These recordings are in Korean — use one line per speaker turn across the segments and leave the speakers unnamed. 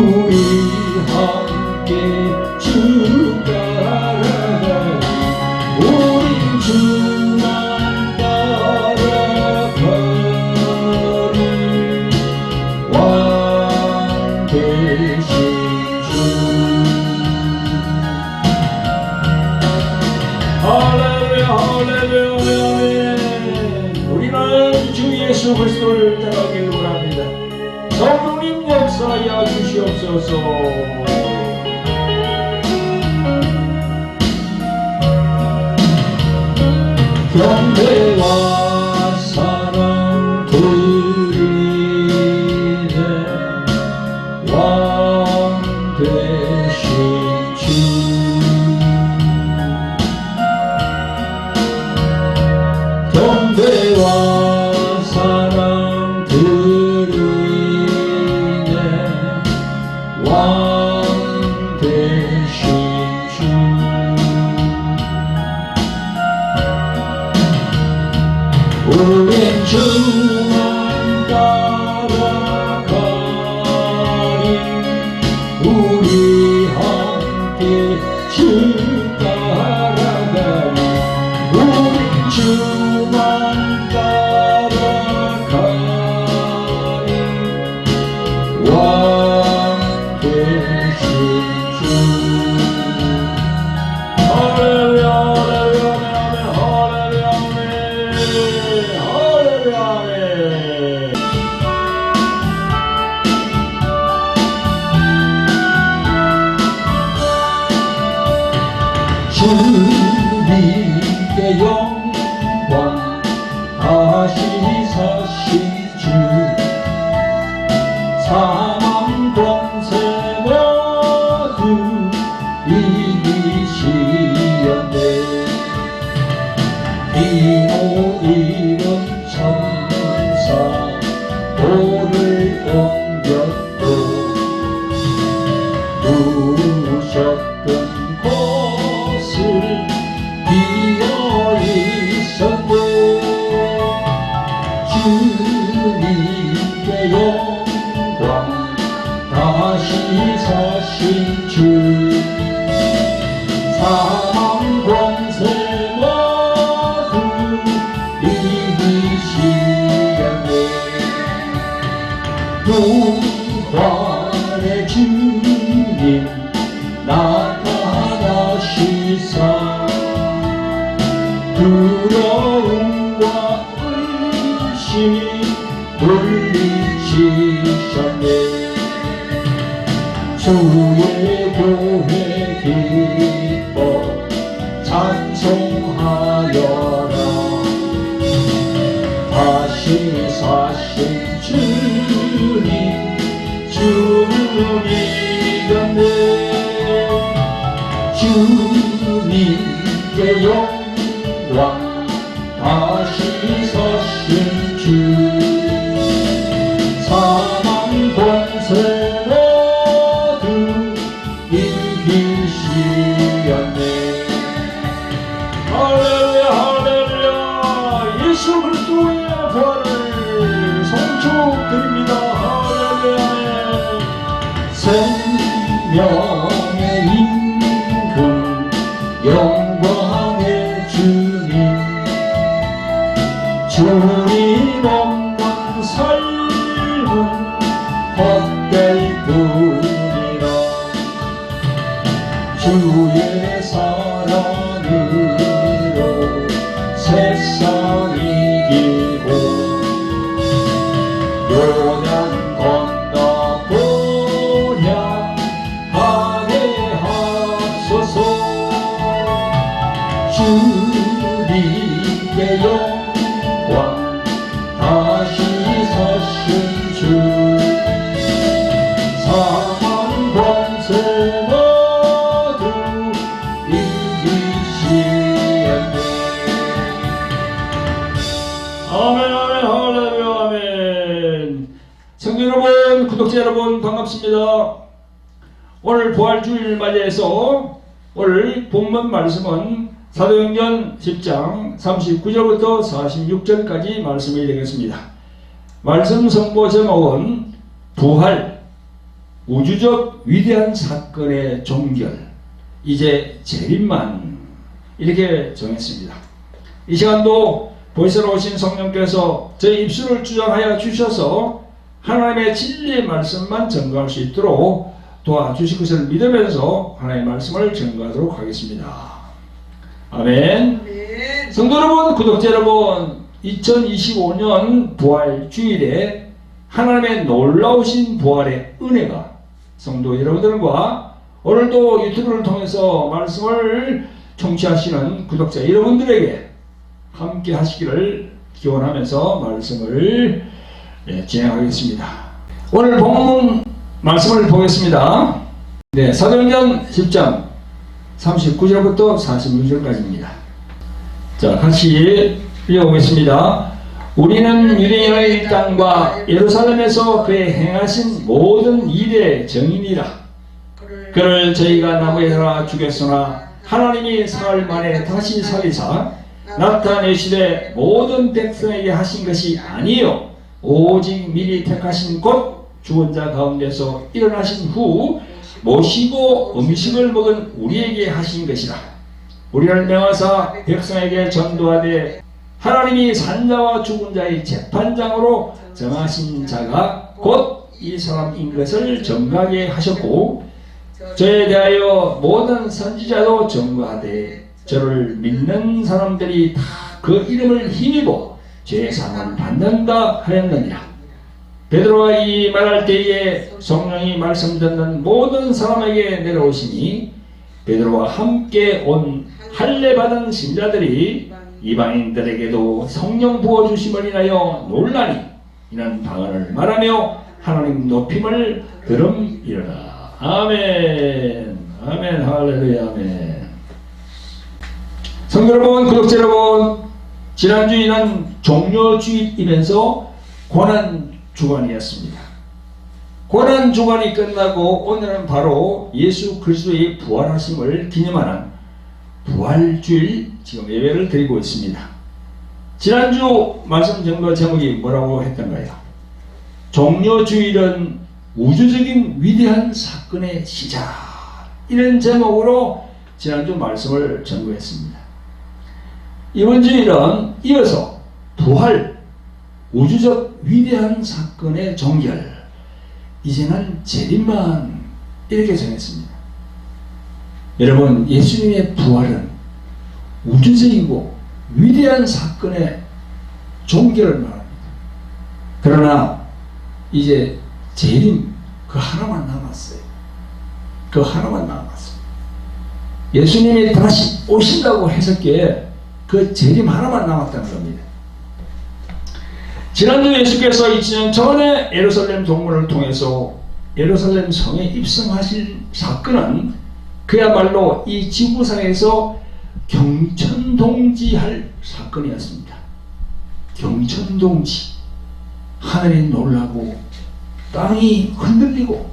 우리 함께 주 따라가리. 우린 주만 따라가리. 왕 되신 주. 할렐루야 할렐루야 아멘. 우리는 주 예수 그리스도를 따라가기를 원합니다. 성령님 역사하여 주시옵소서. 경배와 사랑 드리네. 왕 되신 주. 경배와 사랑 드리네. 왕 되신 주. 우린 주만 따라가리. 우리 함께 주 따라가리. 우린 주만 따라가리. 왕 되신 주. 할렐루야 할렐루야 할렐루야 할렐루야 아멘. 주님께 영광 다시 사신 주. 사망 권세 모두 이기시었네. 이모 이름 천사 돌을 옮겼고 누우셨던 곳을 비어있었네. 주님께 영광 다시 사신 주. 사망 권세 모두 이기시겠네. 부활의 주님 나타나시사 두려움과 의심 물리치셨네. 주의 교회 기뻐 찬송하여라. 다시 사신 주님 주님이었네. 주님께 영광 다시 사신 주. 사망 권세 모두 이기시었네. 할렐루야 할렐루야. 예수 그리스도의 부활을 송축드립니다. 할렐루야. 생명의 임금 영광의 주님. 주님 없는 삶은 헛될 뿐이라. 주의 사랑으로 세상 이기고 요난 건너 보냐 하게 하소서. 주님께 영광 다시 사신 주. 사망 권세 모두 이기시었네. 아멘 아멘 할렐루야 아멘. 성도 여러분 구독자 여러분 반갑습니다. 오늘 부활주일을 맞이해서 오늘 본문 말씀은 사도행전 10장 39절부터 46절까지 말씀이 되겠습니다. 말씀 선포 제목은 부활, 우주적 위대한 사건의 종결, 이제 재림만, 이렇게 정했습니다. 이 시간도 보이스로 오신 성령께서 저희 입술을 주장하여 주셔서 하나님의 진리의 말씀만 전가할 수 있도록 도와주실 것을 믿으면서 하나님의 말씀을 전가하도록 하겠습니다. 아멘. 성도 여러분, 구독자 여러분, 2025년 부활 주일에 하나님의 놀라우신 부활의 은혜가 성도 여러분들과 오늘도 유튜브를 통해서 말씀을 청취하시는 구독자 여러분들에게 함께 하시기를 기원하면서 말씀을 진행하겠습니다. 오늘 본문 말씀을 보겠습니다. 네, 사도행전 10장 39절부터 46절까지입니다. 자, 같이 읽어보겠습니다. 우리는 유대인의 땅과 예루살렘에서 그의 행하신 모든 일의 증인이라. 그를 저희가 나무에 달아 죽였으나 하나님이 사흘 만에 다시 살리사 나타내시되 모든 백성에게 하신 것이 아니요 오직 미리 택하신 곧 죽은 자 가운데서 일어나신 후 모시고 음식을 먹은 우리에게 하신 것이라. 우리를 명하사 백성에게 전도하되 하나님이 산자와 죽은 자의 재판장으로 정하신 자가 곧 이 사람인 것을 정하게 하셨고, 저에 대하여 모든 선지자도 전가하되 저를 믿는 사람들이 다 그 이름을 힘입어 죄사함을 받는다 하였느니라. 베드로가 이 말할 때에 성령이 말씀 듣는 모든 사람에게 내려오시니 베드로와 함께 온 할례 받은 신자들이 이방인들에게도 성령 부어주심을 인하여 놀라니 이는 방언을 말하며 하나님 높임을 들음이로라. 아멘. 아멘. 할렐루야. 아멘. 성도 여러분, 구독자 여러분, 지난주에는 종료주일이면서 고난주간이었습니다. 고난주간이 끝나고 오늘은 바로 예수 그리스도의 부활하심을 기념하는 부활주일 지금 예배를 드리고 있습니다. 지난주 말씀 전거 제목이 뭐라고 했던가요? 종료주일은 우주적인 위대한 사건의 시작, 이런 제목으로 지난주 말씀을 전거했습니다. 이번 주일은 이어서 부활, 우주적 위대한 사건의 종결, 이제는 재림만, 이렇게 정했습니다. 여러분, 예수님의 부활은 우주적이고 위대한 사건의 종결을 말합니다. 그러나 이제 재림, 그 하나만 남았어요. 그 하나만 남았어요. 예수님이 다시 오신다고 했었기에 그 재림 하나만 남았다는 겁니다. 지난주 예수께서 2000년 전에 예루살렘 동문을 통해서 예루살렘 성에 입성하신 사건은 그야말로 이 지구상에서 경천동지할 사건이었습니다. 경천동지. 하늘이 놀라고 땅이 흔들리고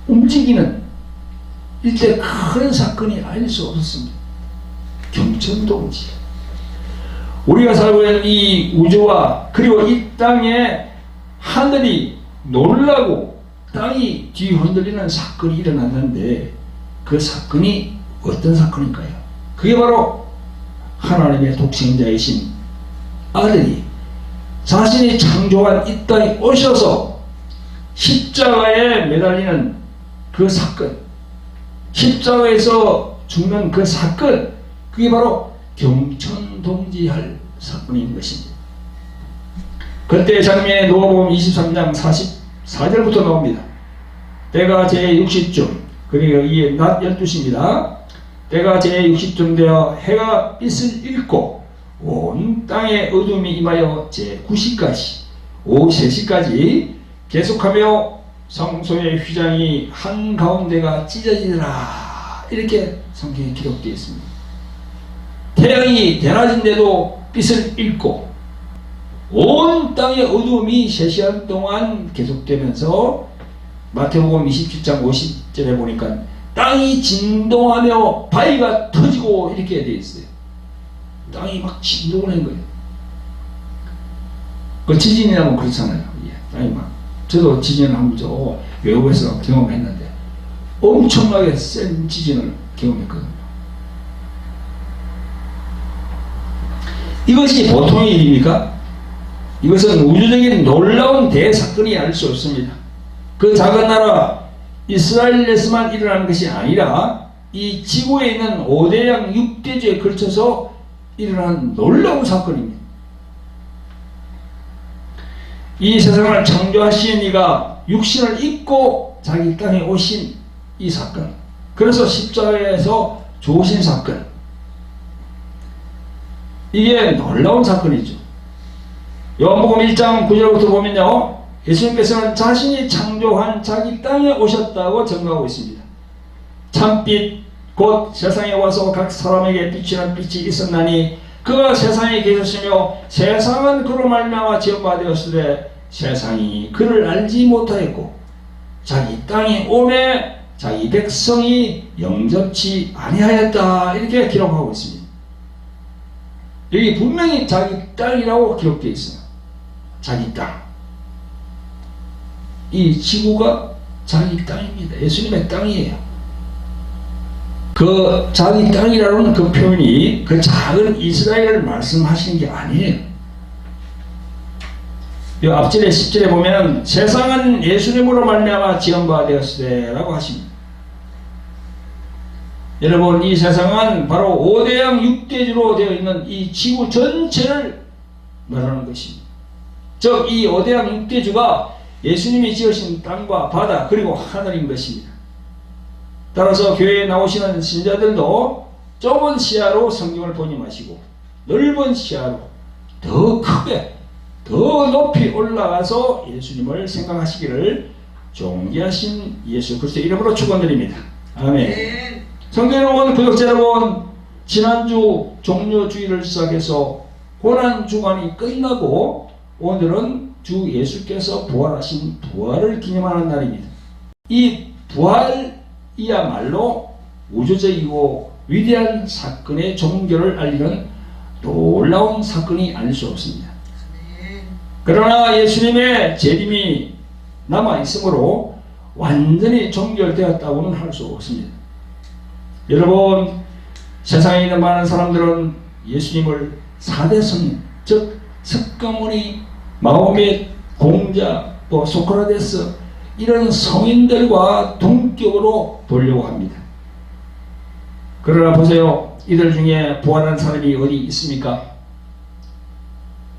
움직이는 일대 큰 사건이 아닐 수 없었습니다. 경천동지. 우리가 살고 있는 이 우주와 그리고 이 땅에 하늘이 놀라고 땅이 뒤흔들리는 사건이 일어났는데, 그 사건이 어떤 사건일까요? 그게 바로 하나님의 독생자이신 아들이 자신이 창조한 이 땅에 오셔서 십자가에 매달리는 그 사건, 십자가에서 죽는 그 사건, 그게 바로 경천동지할 사건인 것입니다. 그때 장면에 누가복음 23장 44절부터 나옵니다. 때가 제60쯤, 그러니까 이게 낮 12시입니다. 때가 제60쯤 되어 해가 빛을 잃고 온 땅에 어둠이 임하여 제9시까지 오후 3시까지 계속하며 성소의 휘장이 한가운데가 찢어지더라, 이렇게 성경에 기록되어 있습니다. 태양이 대낮인데도 빛을 잃고 온 땅의 어둠이 3시간 동안 계속되면서 마태복음 27장 50절에 보니까 땅이 진동하며 바위가 터지고 이렇게 되어 있어요. 땅이 막 진동을 한 거예요. 그 지진이 나면 그렇잖아요. 땅이 막 저도 지진을 한번 외국에서 경험했는데 엄청나게 센 지진을 경험했거든요. 이것이 보통의 일입니까? 이것은 우주적인 놀라운 대사건이 아닐 수 없습니다. 그 작은 나라 이스라엘에서만 일어나는 것이 아니라 이 지구에 있는 5대양 6대주에 걸쳐서 일어난 놀라운 사건입니다. 이 세상을 창조하신 이가 육신을 입고 자기 땅에 오신 이 사건, 그래서 십자가에서 죽으신 사건, 이게 놀라운 사건이죠. 요한복음 1장 9절부터 보면요, 예수님께서는 자신이 창조한 자기 땅에 오셨다고 증거하고 있습니다. 참빛 곧 세상에 와서 각 사람에게 비치는 빛이 있었나니 그가 세상에 계셨으며 세상은 그로 말미암아 지음받았으되 세상이 그를 알지 못하였고 자기 땅에 오매 자기 백성이 영접치 아니하였다, 이렇게 기록하고 있습니다. 여기 분명히 자기 땅이라고 기록되어 있어요. 자기 땅. 이 지구가 자기 땅입니다. 예수님의 땅이에요. 그 자기 땅이라는 그 표현이 그 작은 이스라엘을 말씀하시는 게 아니에요. 이 앞절에 10절에 보면 세상은 예수님으로 말미암아 지은 바 되었으되 라고 하십니다. 여러분, 이 세상은 바로 5대양 6대주로 되어 있는 이 지구 전체를 말하는 것입니다. 즉 이 5대양 6대주가 예수님이 지으신 땅과 바다 그리고 하늘인 것입니다. 따라서 교회에 나오시는 신자들도 좁은 시야로 성경을 보지 마시고 넓은 시야로 더 크게 더 높이 올라가서 예수님을 생각하시기를 존귀하신 예수 그리스도의 이름으로 축원드립니다. 아멘. 성경에 온 구독자 여러분, 지난주 종료주일을 시작해서 고난주간이 끝나고 오늘은 주 예수께서 부활하신 부활을 기념하는 날입니다. 이 부활이야말로 우주적이고 위대한 사건의 종교를 알리는 놀라운 사건이 아닐 수 없습니다. 그러나 예수님의 재림이 남아있으므로 완전히 종결되었다고는 할 수 없습니다. 여러분, 세상에 있는 많은 사람들은 예수님을 4대 성인, 즉 석가모니, 마호멧, 공자, 또 소크라테스 이런 성인들과 동격으로 보려고 합니다. 그러나 보세요, 이들 중에 부활한 사람이 어디 있습니까?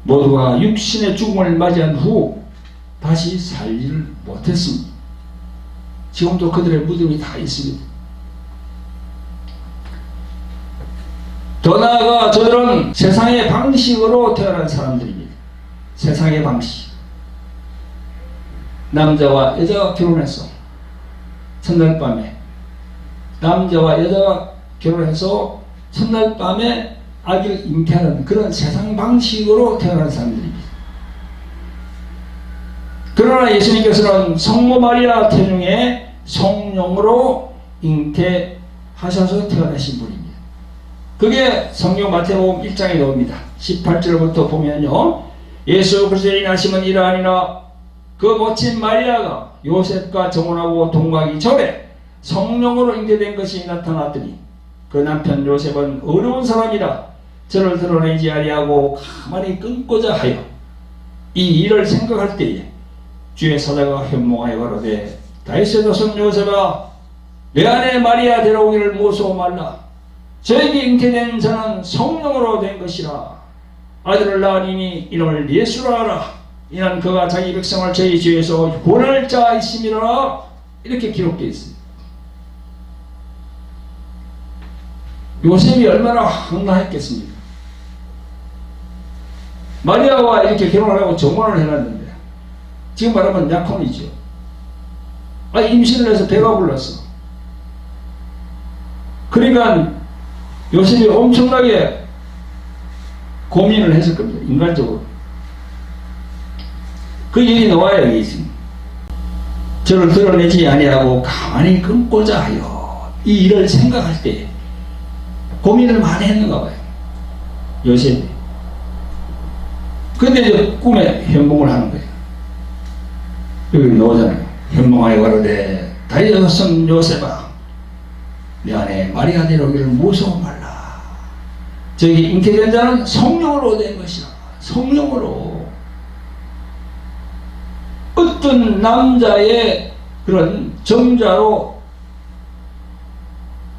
모두가 육신의 죽음을 맞이한 후 다시 살지를 못했습니다. 지금도 그들의 무덤이 다 있습니다. 더 나아가 저들은 세상의 방식으로 태어난 사람들입니다. 세상의 방식. 남자와 여자가 결혼해서 첫날 밤에, 남자와 여자가 결혼해서 첫날 밤에 아기를 잉태하는 그런 세상 방식으로 태어난 사람들입니다. 그러나 예수님께서는 성모 마리아 태중에 성령으로 잉태하셔서 태어나신 분입니다. 그게 성경 마태복음 1장에 나옵니다. 18절부터 보면요, 예수 그리스도의 나심은 이러하니라 그 모친 마리아가 요셉과 정혼하고 동거하기 전에 성령으로 잉태된 것이 나타났더니 그 남편 요셉은 어려운 사람이라 저를 드러내지 아니하고 가만히 끊고자 하여 이 일을 생각할 때에 주의 사자가 현몽하여 가로되 다윗의 자손 요셉아 내 아내 마리아 데려오기를 무서워 말라. 저에게 잉태된 자는 성령으로 된 것이라. 아들을 낳으니 이름을 예수라 하라. 이는 그가 자기 백성을 저희 죄에서 구원할 자이심이라. 이렇게 기록되어 있습니다. 요셉이 얼마나 황당했겠습니까? 마리아와 이렇게 결혼하려고 정혼을 해놨는데 지금 말하면 약혼이죠. 임신을 해서 배가 불렀어. 그러니까 요셉이 엄청나게 고민을 했을 겁니다. 인간적으로. 그 얘기 나와요. 여기 있습니다. 저를 드러내지 아니하고 가만히 끊고자 하여 이 일을 생각할 때 고민을 많이 했는가 봐요. 요셉이. 근데 이제 꿈에 현몽을 하는 거예요. 여기 나오잖아요. 현몽하여 가로되 다윗의 성 요셉아 내 안에 마리아 데려오기를 무서워 말라. 저기 잉태된 자는 성령으로 된 것이라. 성령으로 어떤 남자의 그런 정자로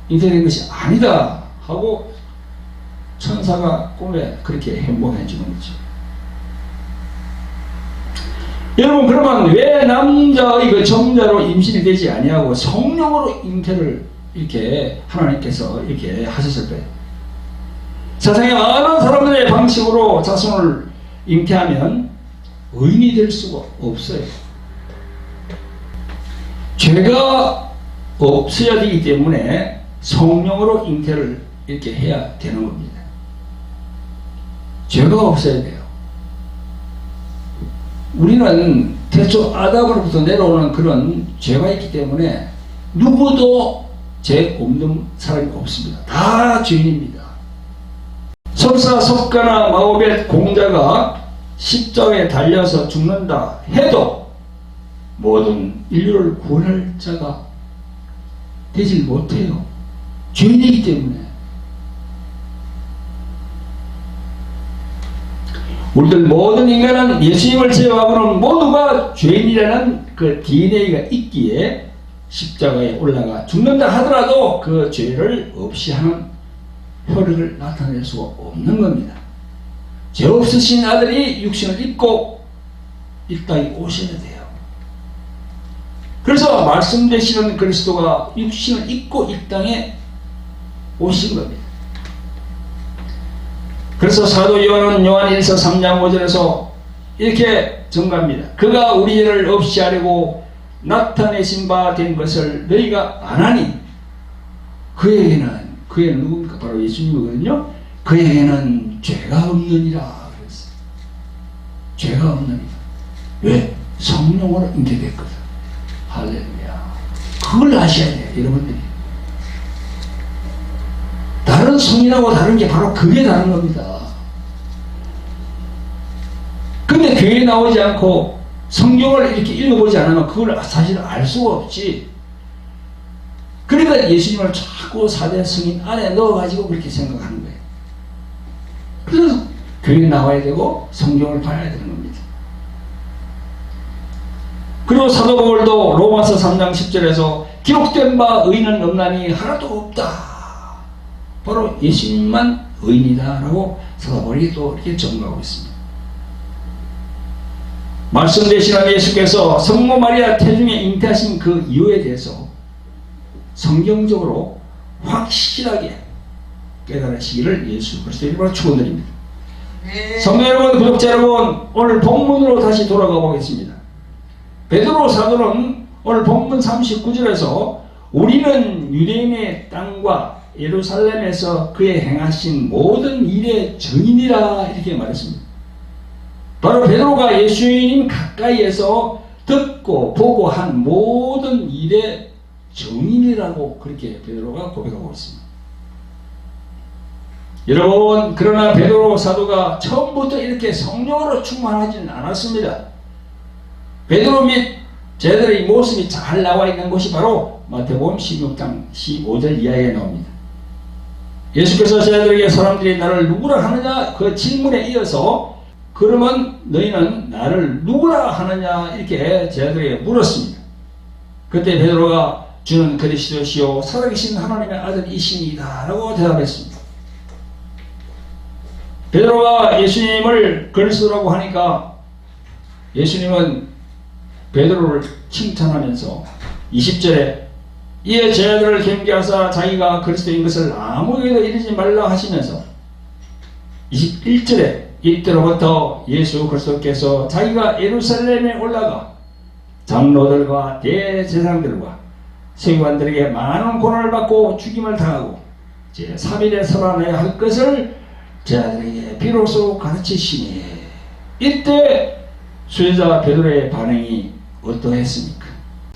잉태된 것이 아니다 하고 천사가 꿈에 그렇게 행복해 주는 거죠. 여러분, 그러면 왜 남자의 그 정자로 임신이 되지 아니하고 성령으로 잉태를 이렇게 하나님께서 이렇게 하셨을까요? 세상에 많은 사람들의 방식으로 자손을 잉태하면 의인이 될 수가 없어요. 죄가 없어야 되기 때문에 성령으로 잉태를 이렇게 해야 되는 겁니다. 죄가 없어야 돼요. 우리는 태초 아담으로부터 내려오는 그런 죄가 있기 때문에 누구도 죄 없는 사람이 없습니다. 다 죄인입니다. 석사, 석가나 마호벳 공자가 십자가에 달려서 죽는다 해도 모든 인류를 구원할 자가 되질 못해요. 죄인이기 때문에. 우리들 모든 인간은 예수님을 제외하고는 모두가 죄인이라는 그 DNA가 있기에 십자가에 올라가 죽는다 하더라도 그 죄를 없이 하는 효력을 나타낼 수가 없는 겁니다. 죄 없으신 아들이 육신을 입고 이 땅에 오셔야 돼요. 그래서 말씀되시는 그리스도가 육신을 입고 이 땅에 오신 겁니다. 그래서 사도 요한은 요한 1서 3장 5절에서 이렇게 증거합니다. 그가 우리 죄를 없이 하려고 나타내신 바 된 것을 너희가 안 하니 그에게는 누굽니까? 바로 예수님이거든요. 그에게는 죄가 없느니라 그랬어요. 죄가 없느니라. 왜? 성령으로 잉태됐거든. 할렐루야. 그걸 아셔야 돼요, 여러분들이. 다른 성인하고 다른 게 바로 그게 다른 겁니다. 근데 교회에 나오지 않고 성경을 이렇게 읽어보지 않으면 그걸 사실 알 수가 없지. 그러니까 예수님을 자꾸 4대 성인 안에 넣어가지고 그렇게 생각하는 거예요. 그래서 교회에 나와야 되고 성경을 봐야 되는 겁니다. 그리고 사도 바울도 로마서 3장 10절에서 기록된 바 의인은 없나니 하나도 없다. 바로 예수님만 의인이다 라고 사도 바울이 또 이렇게 정리하고 있습니다. 말씀되시는 예수께서 성모 마리아 태중에 잉태하신 그 이유에 대해서 성경적으로 확실하게 깨달으시기를 예수 그리스도의 이름으로 축원드립니다. 성도 여러분, 구독자 여러분, 오늘 본문으로 다시 돌아가 보겠습니다. 베드로 사도는 오늘 본문 39절에서 우리는 유대인의 땅과 예루살렘에서 그의 행하신 모든 일의 증인이라 이렇게 말했습니다. 바로 베드로가 예수님 가까이에서 듣고 보고 한 모든 일의 증인이라고 그렇게 베드로가 고백하고 있습니다. 여러분, 그러나 베드로 사도가 처음부터 이렇게 성령으로 충만하지는 않았습니다. 베드로 및 제자들의 모습이 잘 나와 있는 곳이 바로 마태복음 16장 15절 이하에 나옵니다. 예수께서 제자들에게 사람들이 나를 누구라 하느냐 그 질문에 이어서 그러면 너희는 나를 누구라 하느냐 이렇게 제자들에게 물었습니다. 그때 베드로가 주는 그리스도시요 살아계신 하나님의 아들이시니이다 라고 대답했습니다. 베드로가 예수님을 그리스도라고 하니까 예수님은 베드로를 칭찬하면서 20절에 이에 제자들을 경계하사 자기가 그리스도인 것을 아무에게도 이르지 말라 하시면서 21절에 이때로부터 예수 그리스도께서 자기가 예루살렘에 올라가 장로들과 대제사장들과 세관들에게 많은 고난을 받고 죽임을 당하고 제3일에 살아나야 할 것을 제자들에게 비로소 가르치시니 이때 수혜자 베드로의 반응이 어떠했습니까?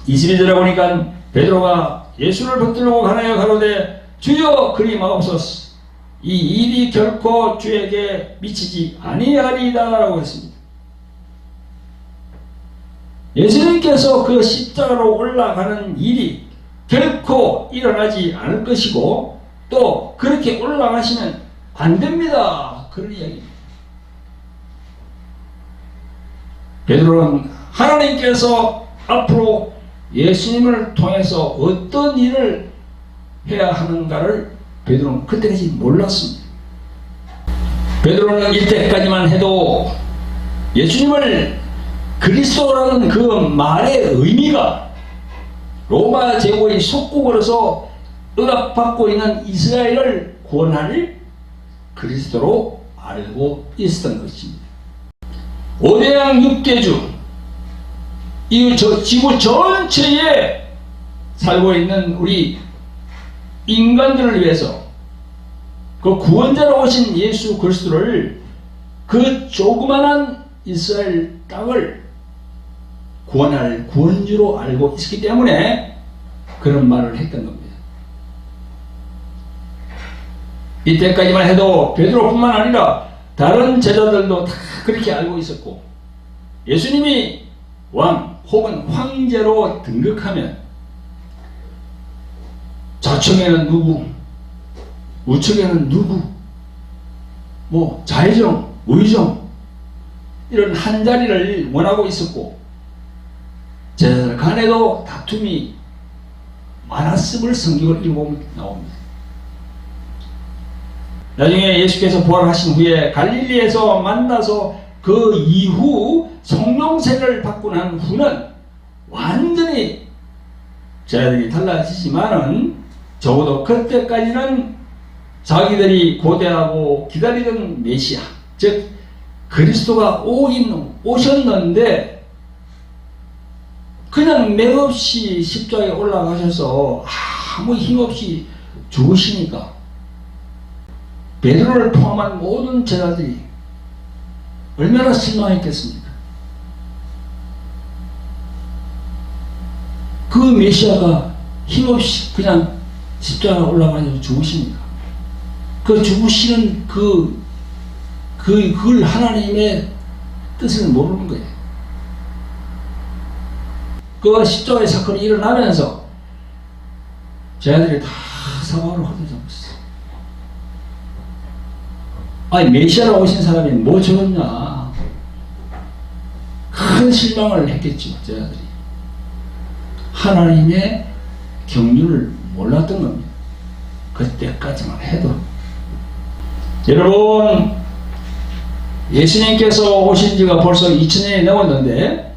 22절에 보니까 베드로가 예수를 붙들고 가나요 가로되 주여 그리 마옵소서 이 일이 결코 주에게 미치지 아니하리이다 라고 했습니다. 예수님께서 그 십자가로 올라가는 일이 결코 일어나지 않을 것이고 또 그렇게 올라가시면 안 됩니다. 그런 이야기입니다. 베드로는 하나님께서 앞으로 예수님을 통해서 어떤 일을 해야 하는가를 베드로는 그때까지 몰랐습니다. 베드로는 이때까지만 해도 예수님을 그리스도라는 그 말의 의미가 로마 제국의 속국으로서 억압받고 있는 이스라엘을 구원할 그리스도로 알고 있었던 것입니다. 5대양 6대주 이 지구 전체에 살고 있는 우리 인간들을 위해서 그 구원자로 오신 예수 그리스도를 그 조그만한 이스라엘 땅을 구원할 구원주로 알고 있었기 때문에 그런 말을 했던 겁니다. 이때까지만 해도 베드로뿐만 아니라 다른 제자들도 다 그렇게 알고 있었고 예수님이 왕 혹은 황제로 등극하면 좌측에는 누구, 우측에는 누구, 뭐 좌의정, 우의정 이런 한자리를 원하고 있었고 제자들 간에도 다툼이 많았음을 성경을 읽어보면 나옵니다. 나중에 예수께서 부활하신 후에 갈릴리에서 만나서 그 이후 성령세를 받고 난 후는 완전히 제자들이 달라지지만은 적어도 그때까지는 자기들이 고대하고 기다리던 메시아 즉 그리스도가 오셨는데 그냥 맥없이 십자가에 올라가셔서 아무 힘없이 죽으시니까 베드로를 포함한 모든 제자들이 얼마나 실망했겠습니까? 그 메시아가 힘없이 그냥 십자가에 올라가서 죽으시니까 그 죽으시는 그걸 하나님의 뜻을 모르는 거예요. 그 십자가의 사건이 일어나면서 제자들이 다 사방으로 흩어졌어요. 아니 메시아로 오신 사람이 뭐 저랬냐 큰 실망을 했겠죠. 제자들이 하나님의 경륜을 몰랐던 겁니다. 그때까지만 해도 여러분 예수님께서 오신 지가 벌써 2000년이 넘었는데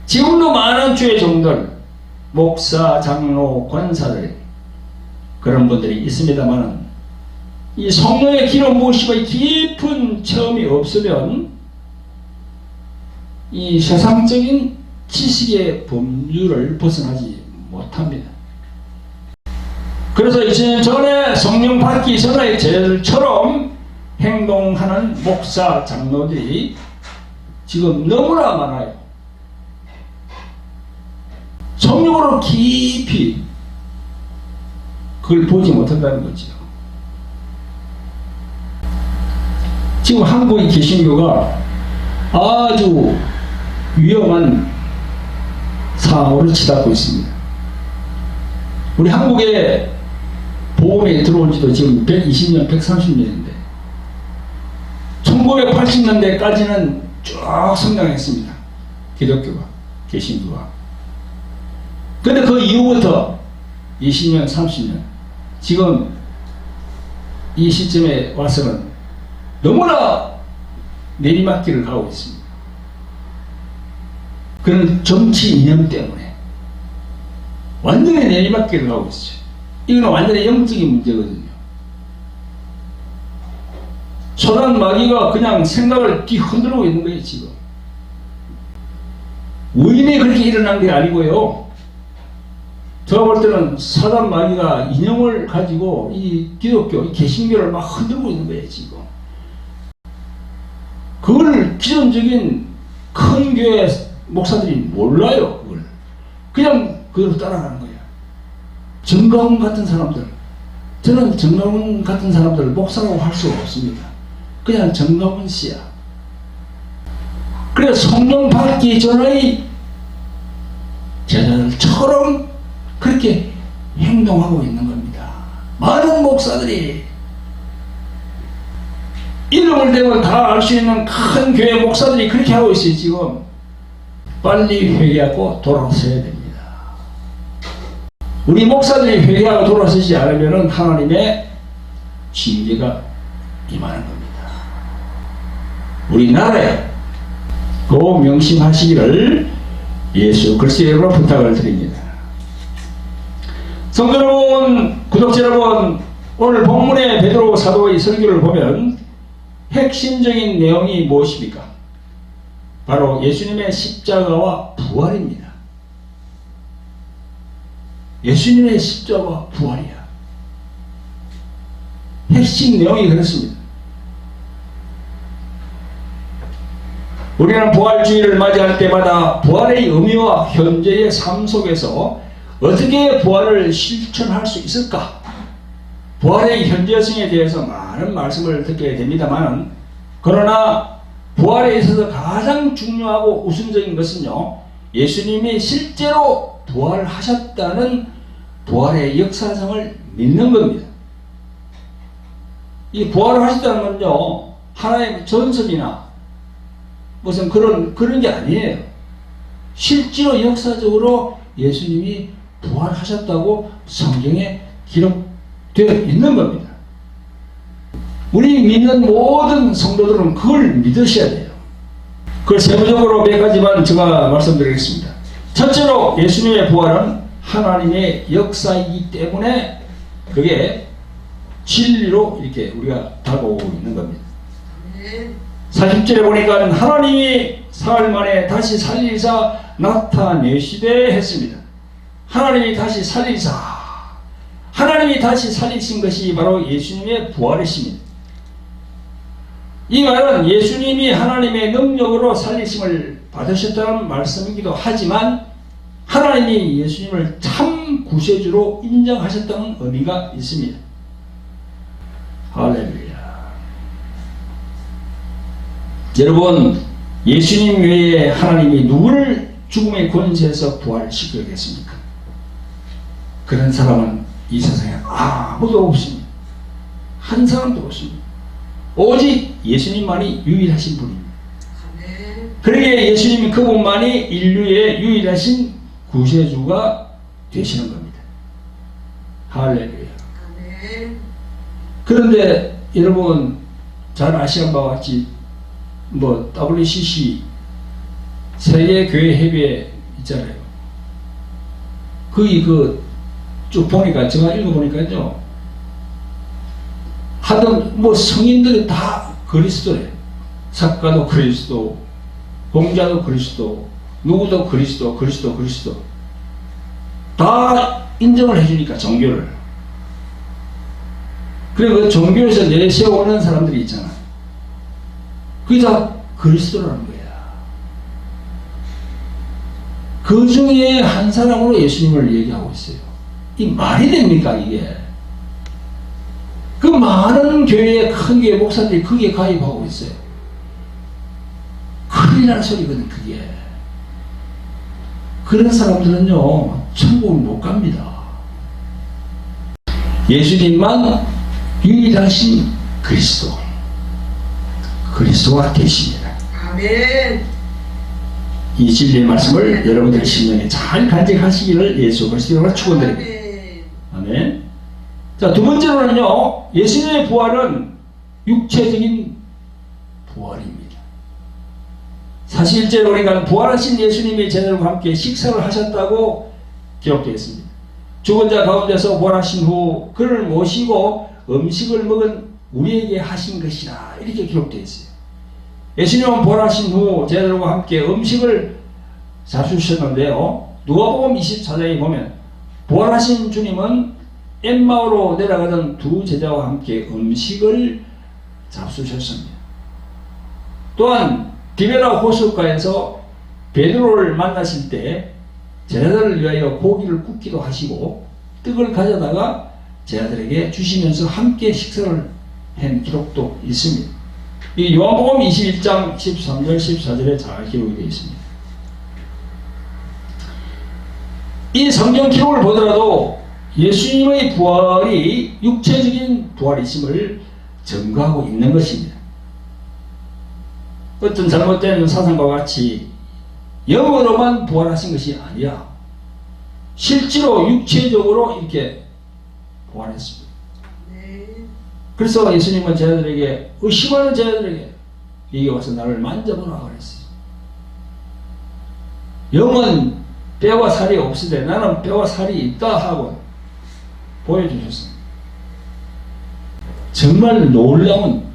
지금도 많은 주의 종들 목사, 장로, 권사들 그런 분들이 있습니다만 이 성령의 기름 부으심의 깊은 체험이 없으면 이 세상적인 지식의 범주를 벗어나지 못합니다. 그래서 2000년 전에 성령 받기 전의 제자들처럼 행동하는 목사, 장로들이 지금 너무나 많아요. 성령으로 깊이 그걸 보지 못한다는 거죠. 지금 한국의 개신교가 아주 위험한 상황으로 치닫고 있습니다. 우리 한국에 복음이 들어온 지도 지금 120년, 130년인데 1980년대까지는 쭉 성장했습니다. 기독교가, 개신교가. 근데 그 이후부터 20년, 30년 지금 이 시점에 와서는 너무나 내리막길을 가고 있습니다. 그런 정치 이념 때문에 완전히 내리막길을 가고 있어요. 이거는 완전히 영적인 문제거든요. 소란 마귀가 그냥 생각을 뒤흔들고 있는 거예요. 지금 우연히 그렇게 일어난 게 아니고요. 제가 볼 때는 사단 마귀가 이념을 가지고 이 기독교, 이 개신교를 막 흔들고 있는 거예요. 지금 그걸 기존적인 큰 교회 목사들이 몰라요. 그걸 그냥 그대로 따라가는 거예요. 정가훈 같은 사람들, 저는 정가훈 같은 사람들을 목사라고 할 수가 없습니다. 그냥 정가훈 씨야. 그래서 성령 받기 전의 제자들처럼 그렇게 행동하고 있는 겁니다. 많은 목사들이 이름을 대면 다 알 수 있는 큰 교회 목사들이 그렇게 하고 있어요. 지금 빨리 회개하고 돌아서야 됩니다. 우리 목사들이 회개하고 돌아서지 않으면 하나님의 징계가 임하는 겁니다. 우리나라에 꼭 명심하시기를 예수 그리스도로 부탁을 드립니다. 성도 여러분, 구독자 여러분, 오늘 본문의 베드로 사도의 설교를 보면 핵심적인 내용이 무엇입니까? 바로 예수님의 십자가와 부활입니다. 예수님의 십자가와 부활이야. 핵심 내용이 그렇습니다. 우리는 부활주의를 맞이할 때마다 부활의 의미와 현재의 삶 속에서 어떻게 부활을 실천할 수 있을까? 부활의 현재성에 대해서 많은 말씀을 듣게 됩니다만, 그러나 부활에 있어서 가장 중요하고 우선적인 것은요, 예수님이 실제로 부활하셨다는 부활의 역사성을 믿는 겁니다. 이 부활을 하셨다는 건요, 하나의 전설이나 무슨 그런 게 아니에요. 실제로 역사적으로 예수님이 부활하셨다고 성경에 기록되어 있는 겁니다. 우리 믿는 모든 성도들은 그걸 믿으셔야 돼요. 그걸 세부적으로 몇 가지만 제가 말씀드리겠습니다. 첫째로 예수님의 부활은 하나님의 역사이기 때문에 그게 진리로 이렇게 우리가 다가오고 있는 겁니다. 40절에 보니까 하나님이 사흘 만에 다시 살리사 나타내시되 했습니다. 하나님이 다시 살리사, 하나님이 다시 살리신 것이 바로 예수님의 부활이십니다. 이 말은 예수님이 하나님의 능력으로 살리심을 받으셨다는 말씀이기도 하지만 하나님이 예수님을 참 구세주로 인정하셨다는 의미가 있습니다. 할렐루야. 여러분, 예수님 외에 하나님이 누구를 죽음의 권세에서 부활시키겠습니까? 그런 사람은 이 세상에 아무도 없습니다. 한 사람도 없습니다. 오직 예수님만이 유일하신 분입니다. 그러기에 예수님이 그분만이 인류의 유일하신 구세주가 되시는 겁니다. 할렐루야. 그런데 여러분 잘 아시는 바와 같이 WCC 세계교회협의회 있잖아요. 거기 쭉 보니까, 제가 읽어보니까요, 하던 성인들이 다 그리스도래요. 작가도 그리스도, 공자도 그리스도, 누구도 그리스도 다 인정을 해주니까, 종교를. 그리고 그 종교에서 내세우는 사람들이 있잖아. 그게 다 그리스도라는 거야. 그 중에 한 사람으로 예수님을 얘기하고 있어요. 이 말이 됩니까, 이게? 그 많은 교회의 큰 교회 목사들이 거기에 가입하고 있어요. 큰일 날 소리거든, 그게. 그런 사람들은요, 천국을 못 갑니다. 예수님만 유일하신 그리스도가 되십니다.
아멘.
이 진리의 말씀을 여러분들의 심령에 잘 간직하시기를 예수 그리스도로 축원드립니다. 아멘. 자, 두 번째로는요, 예수님의 부활은 육체적인 부활입니다. 41절에 보니까 부활하신 예수님이 제자들과 함께 식사를 하셨다고 기록되어 있습니다. 죽은 자 가운데서 부활하신 후 그를 모시고 음식을 먹은 우리에게 하신 것이라, 이렇게 기록되어 있어요. 예수님은 부활하신 후 제자들과 함께 음식을 잡수셨는데요, 누가복음 24장에 보면 부활하신 주님은 엠마오로 내려가던 두 제자와 함께 음식을 잡수셨습니다. 또한 디베라 호숫가에서 베드로를 만나실 때 제자들을 위하여 고기를 굽기도 하시고 떡을 가져다가 제자들에게 주시면서 함께 식사를 한 기록도 있습니다. 이 요한복음 21장 13절 14절에 잘 기록이 되어 있습니다. 이 성경 기록을 보더라도 예수님의 부활이 육체적인 부활이심을 증거하고 있는 것입니다. 어떤 잘못된 사상과 같이 영어로만 부활하신 것이 아니라 실제로 육체적으로 이렇게 부활했습니다. 그래서 예수님은 제자들에게, 의심하는 제자들에게 여기 와서 나를 만져보라 그랬어요. 영은 뼈와 살이 없으되 나는 뼈와 살이 있다 하고 보여주셨습니다. 정말 놀라운,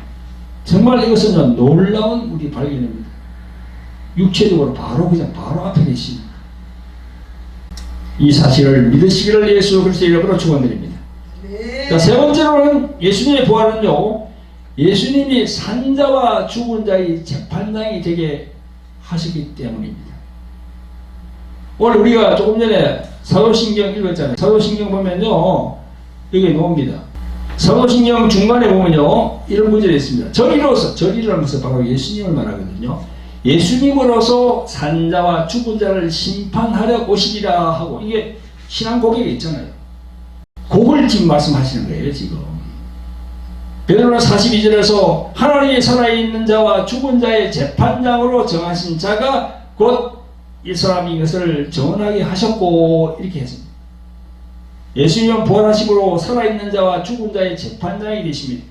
정말 이것은 놀라운 우리 발견입니다. 육체적으로 바로 앞에 계십니다. 이 사실을 믿으시기를 예수 그리스도의 이름으로 축원드립니다. 자, 세 번째로는 예수님의 부활은요, 예수님이 산자와 죽은 자의 재판장이 되게 하시기 때문입니다. 오늘 우리가 조금 전에 사도신경 읽었잖아요. 사도신경 보면요, 여기 나옵니다. 사도신경 중간에 보면요, 이런 구절이 있습니다. 저리로서, 저리라는 것은 바로 예수님을 말하거든요. 예수님으로서 산자와 죽은 자를 심판하려 오시리라 하고, 이게 신앙 고백이 있잖아요. 그걸 지금 말씀하시는 거예요, 지금. 베드로는 42절에서 하나님이 살아있는 자와 죽은 자의 재판장으로 정하신 자가 곧 이 사람이 이것을 정언하게 하셨고, 이렇게 했습니다. 예수님은 부활하심으로 살아있는 자와 죽은 자의 재판장이 되십니다.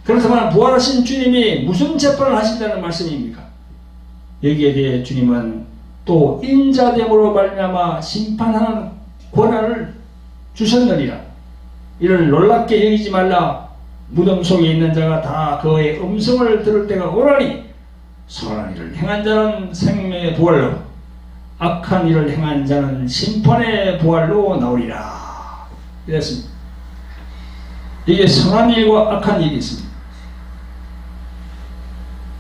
그렇다면 부활하신 주님이 무슨 재판을 하신다는 말씀입니까? 여기에 대해 주님은 또 인자됨으로 말미암아 심판하는 권한을 주셨느니라. 이를 놀랍게 여기지 말라. 무덤 속에 있는 자가 다 그의 음성을 들을 때가 오라니 선한 일을 행한 자는 생명의 부활로, 악한 일을 행한 자는 심판의 부활로 나오리라. 이랬습니다. 이게 선한 일과 악한 일이 있습니다.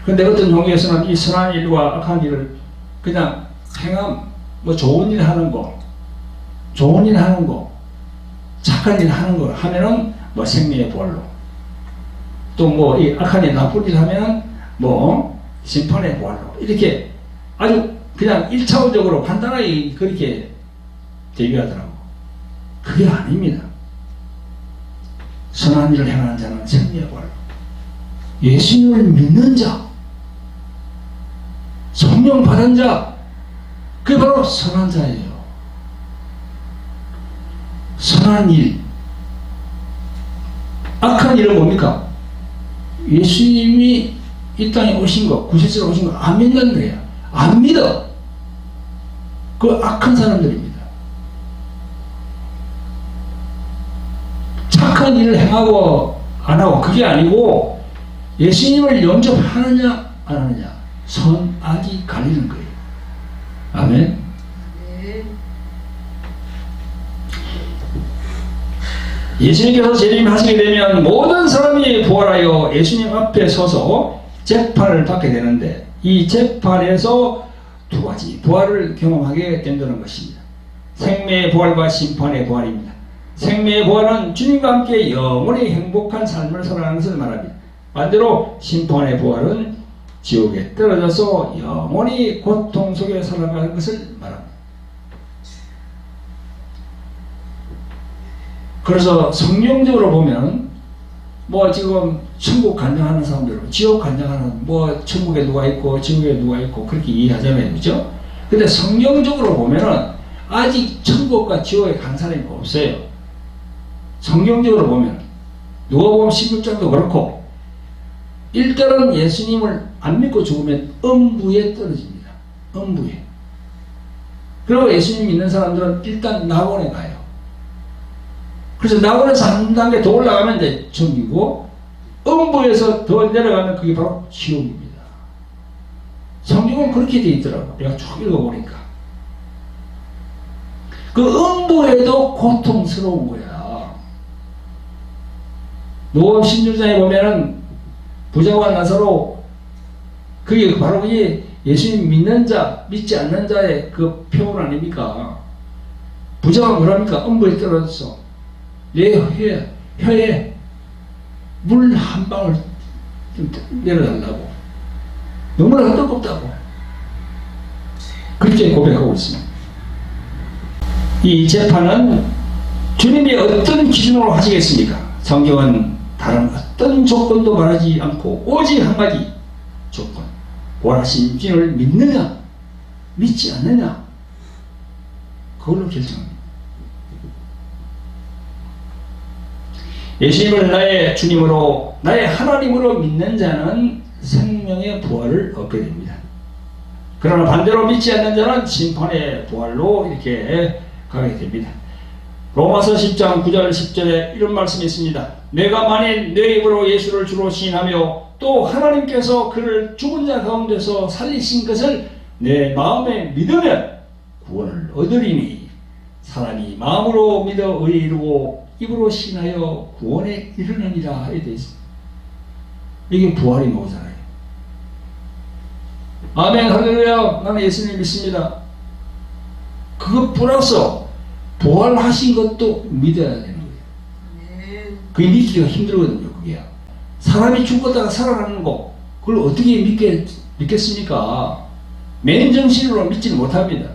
그런데 어떤 종교에서는 이 선한 일과 악한 일을 그냥 행함, 뭐 좋은 일 하는 거, 좋은 일 하는 거, 착한 일 하는 거 하면은 뭐 생명의 부활로, 또 뭐 이 악한 일, 나쁜 일 하면은 뭐 심판의 부활로, 이렇게 아주 그냥 1차원적으로 간단하게 그렇게 대비하더라고. 그게 아닙니다. 선한 일을 행하는 자는 생명의 부활로, 예수님을 믿는 자, 성령 받은 자, 그게 바로 선한 자예요. 선한 일. 악한 일은 뭡니까? 예수님이 이 땅에 오신 거, 구세주로 오신 거 안 믿는 거예요. 안 믿어. 그 악한 사람들입니다. 착한 일을 행하고 안 하고, 그게 아니고 예수님을 영접하느냐 안 하느냐, 선악이 갈리는 거예요. 아멘. 예수님께서 재림하시게 되면 모든 사람이 부활하여 예수님 앞에 서서 재판을 받게 되는데, 이 재판에서 두 가지 부활을 경험하게 된다는 것입니다. 생명의 부활과 심판의 부활입니다. 생명의 부활은 주님과 함께 영원히 행복한 삶을 살아가는 것을 말합니다. 반대로 심판의 부활은 지옥에 떨어져서 영원히 고통 속에 살아가는 것을 말합니다. 그래서 성경적으로 보면 뭐 지금 천국 간증하는 사람들, 지옥 간증하는, 뭐 천국에 누가 있고 지옥에 누가 있고 그렇게 이해하잖아요, 그죠? 근데 성경적으로 보면은 아직 천국과 지옥에 간 사람이 없어요. 성경적으로 보면 누가복음 16장도 그렇고, 일단은 예수님을 안 믿고 죽으면 음부에 떨어집니다. 음부에. 그리고 예수님 믿는 사람들은 일단 낙원에 가요. 그래서 낙원에서 한 단계 더 올라가면 이제 천국이고, 음부에서 더 내려가면 그게 바로 지옥입니다. 성경은 그렇게 돼 있더라고. 내가 쭉 읽어보니까. 그 음부에도 고통스러운 거야. 노음 16장에 보면은 부자와 나사로, 그게 바로 이 예수님 믿는 자, 믿지 않는 자의 그 표현 아닙니까? 부자가 뭐랍니까? 음부에 떨어져서 내 혀에 물 한 방울 좀 내려달라고. 너무나 뜨겁다고. 그렇게 고백하고 있습니다. 이 재판은 주님이 어떤 기준으로 하시겠습니까? 성경은 다른 어떤 조건도 말하지 않고 오직 한 가지 조건. 부활하신 주님을 믿느냐, 믿지 않느냐, 그걸로 결정합니다. 예수님을 나의 주님으로, 나의 하나님으로 믿는 자는 생명의 부활을 얻게 됩니다. 그러나 반대로 믿지 않는 자는 심판의 부활로 이렇게 가게 됩니다. 로마서 10장 9절 10절에 이런 말씀이 있습니다. 내가 만일 내 입으로 예수를 주로 시인하며 또 하나님께서 그를 죽은 자 가운데서 살리신 것을 내 마음에 믿으면 구원을 얻으리니 사람이 마음으로 믿어 의에 이르고 입으로 시인하여 구원에 이르느니라. 이렇게 되어 있습니다. 이게 부활이 뭐잖아요. 아멘 할렐루야. 나는 예수님 믿습니다. 그것 플러스 부활하신 것도 믿어야 되는 거예요. 그게 믿기가 힘들거든요. 그게 사람이 죽었다가 살아나는 거, 그걸 어떻게 믿겠습니까? 맨정신으로 믿지는 못합니다.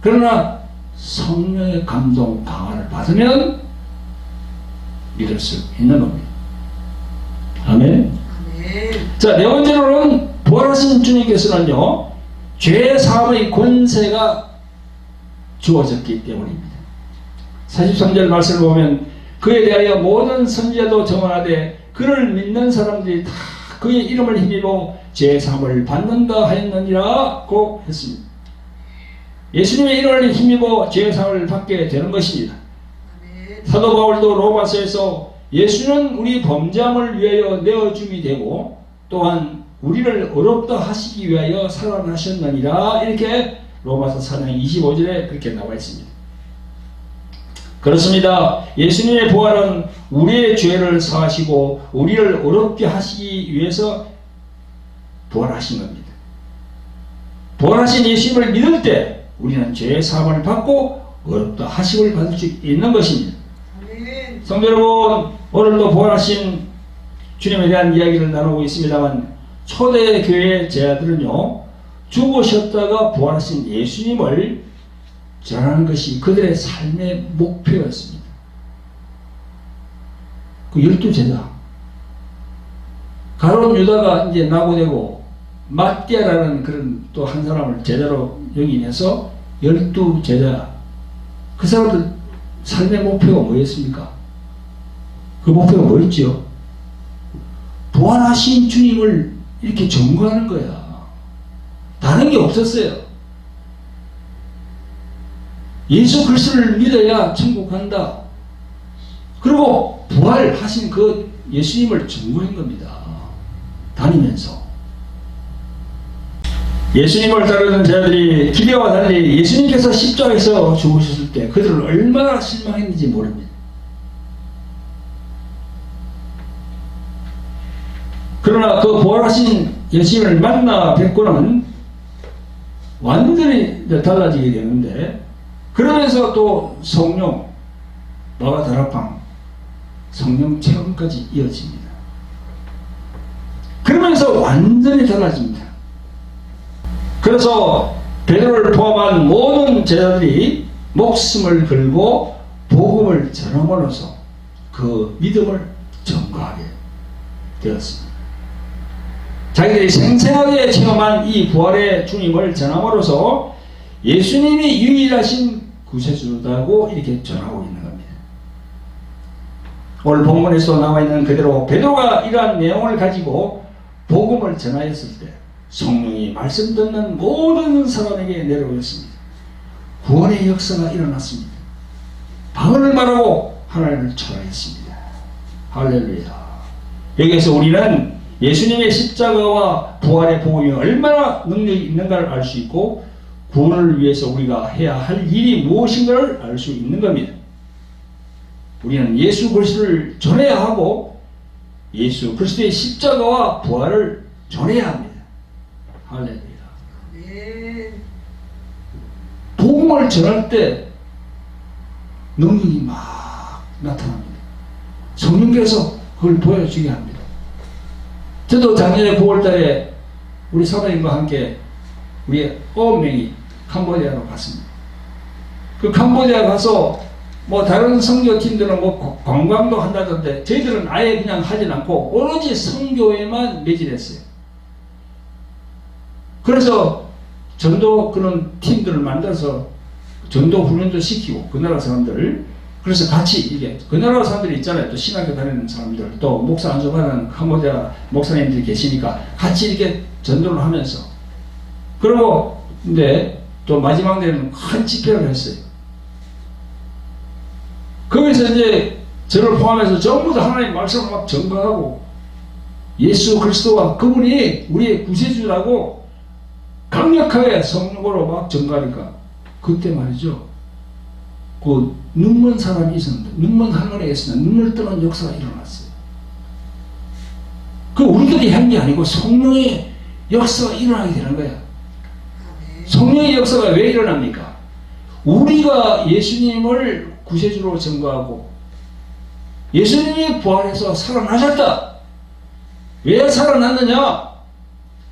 그러나 성령의 감동 강화를 받으면 믿을 수 있는 겁니다. 아멘. 자, 네 번째로는 부활하신 주님께서는요, 죄 사함의 권세가 주어졌기 때문입니다. 43절 말씀을 보면 그에 대하여 모든 선지자도 정언하되 그를 믿는 사람들이 다 그의 이름을 힘입어 죄 사함을 받는다 하였느니라고 했습니다. 예수님의 이름을 힘입어 죄 사함을 받게 되는 것입니다. 사도 바울도 로마서에서 예수는 우리 범죄함을 위하여 내어줌이 되고 또한 우리를 어렵다 하시기 위하여 살아나셨느니라, 이렇게 로마서 4장 25절에 그렇게 나와 있습니다. 그렇습니다. 예수님의 부활은 우리의 죄를 사하시고 우리를 어렵게 하시기 위해서 부활하신 겁니다. 부활하신 예수님을 믿을 때 우리는 죄의 사함을 받고 어렵다 하심을 받을 수 있는 것입니다. 성도 여러분, 오늘도 부활하신 주님에 대한 이야기를 나누고 있습니다만 초대교회 제자들은요, 죽으셨다가 부활하신 예수님을 전하는 것이 그들의 삶의 목표였습니다. 그 12제자 가룟 유다가 이제 낙오되고 마띠아라는 그런 또 한 사람을 제자로 영입해서 12제자, 그 사람들 삶의 목표가 뭐였습니까? 그 목표가 뭐였지요? 부활하신 주님을 이렇게 전거하는 거야. 다른 게 없었어요. 예수 그리스도를 믿어야 천국 간다. 그리고 부활하신 그 예수님을 전거한 겁니다. 다니면서. 예수님을 따르는 자들이 기대와 달리 예수님께서 십자가에서 죽으셨을 때 그들은 얼마나 실망했는지 모릅니다. 그러나 그 부활하신 예수님을 만나 뵙고는 완전히 달라지게 되는데, 그러면서 또 성령, 마가다락방, 성령 체험까지 이어집니다. 그러면서 완전히 달라집니다. 그래서 베드로를 포함한 모든 제자들이 목숨을 걸고 복음을 전함으로써 그 믿음을 전가하게 되었습니다. 자기들이 생생하게 체험한 이 부활의 주님을 전함으로써 예수님이 유일하신 구세주라고 이렇게 전하고 있는 겁니다. 오늘 본문에서 나와 있는 그대로 베드로가 이러한 내용을 가지고 복음을 전하였을 때 성령이 말씀 듣는 모든 사람에게 내려오셨습니다. 구원의 역사가 일어났습니다. 방언을 말하고 하나님을 찬양했습니다. 할렐루야. 여기에서 우리는 예수님의 십자가와 부활의 복음이 얼마나 능력이 있는가를 알 수 있고 구원을 위해서 우리가 해야 할 일이 무엇인가를 알 수 있는 겁니다. 우리는 예수 그리스도를 전해야 하고 예수 그리스도의 십자가와 부활을 전해야 합니다. 할렐루야. 복음을 전할 때 능력이 막 나타납니다. 성령께서 그걸 보여주게 합니다. 저도 작년에 9월달에 우리 사모님과 함께 우리 9명이 캄보디아로 갔습니다. 그 캄보디아 가서 뭐 다른 선교팀들은 뭐 관광도 한다던데 저희들은 아예 그냥 하진 않고 오로지 선교에만 매진했어요. 그래서 전도 그런 팀들을 만들어서 전도 훈련도 시키고 그 나라 사람들을 그래서 같이 이게 그 나라 사람들이 있잖아요. 또 신학교 다니는 사람들 또 목사 안수받는 캄보디아 목사님들이 계시니까 같이 이렇게 전도를 하면서 그리고 근데 또 마지막 날에는 큰 집회를 했어요. 거기서 이제 저를 포함해서 전부 다 하나님 말씀을 막 전가하고 예수 그리스도와 그분이 우리의 구세주라고 강력하게 성령으로 막 전가하니까 그때 말이죠. 그 눈먼 사람이 있었는데 눈먼 할머니가 있었는데 눈을 뜨는 역사가 일어났어요. 그 우리들이 한 게 아니고 성령의 역사가 일어나게 되는 거야. 성령의 역사가 왜 일어납니까? 우리가 예수님을 구세주로 전가하고 예수님이 부활해서 살아나셨다. 왜 살아났느냐?